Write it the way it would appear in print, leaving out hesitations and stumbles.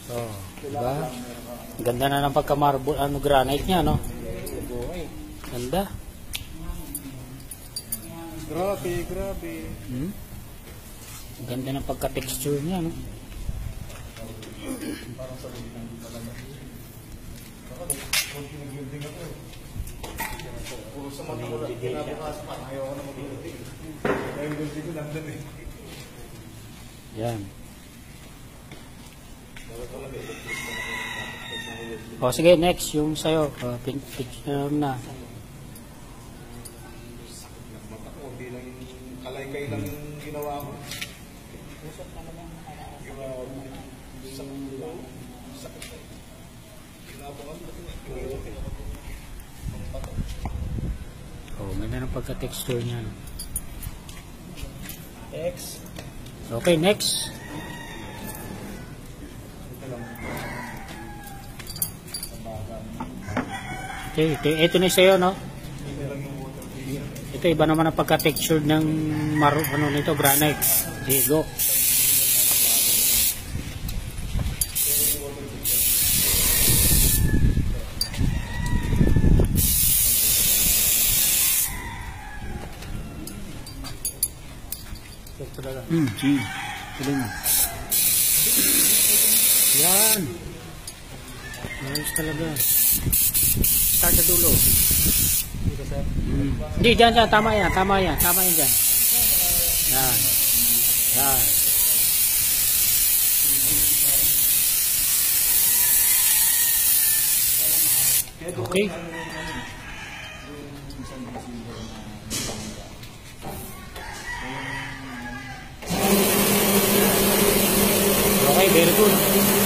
Oh, diba? Ganda na ng pagka-marble, granite niya, no? Ganda. Grabe, grabe. Ganda ng pagka-texture niya, no? Parang sa building talaga. Kung pinag-building ako eh. Puro sa mga wala. Kinabukas pa. Ayaw ko na mag-building. Kaya yung building ko nandun eh. Yan. O sige, next. Yung sa'yo. Picture na. Mata ko, bilang kalay-kay lang yung ginawa ko. Usap na naman. Sakit. Ginabukan ko. Oh, ganda ng pagka-texture niya. X. Okay, next. Okay, ito na sa'yo, no? Ito, iba naman ang pagka-texture ng ano nito, granite. Okay, go. G. Tuloy mo. Yan. Ayos talaga. Start sa dulo. Hindi, dyan. Tama yan dyan. Yan. Yan. Okay. Okay, very good.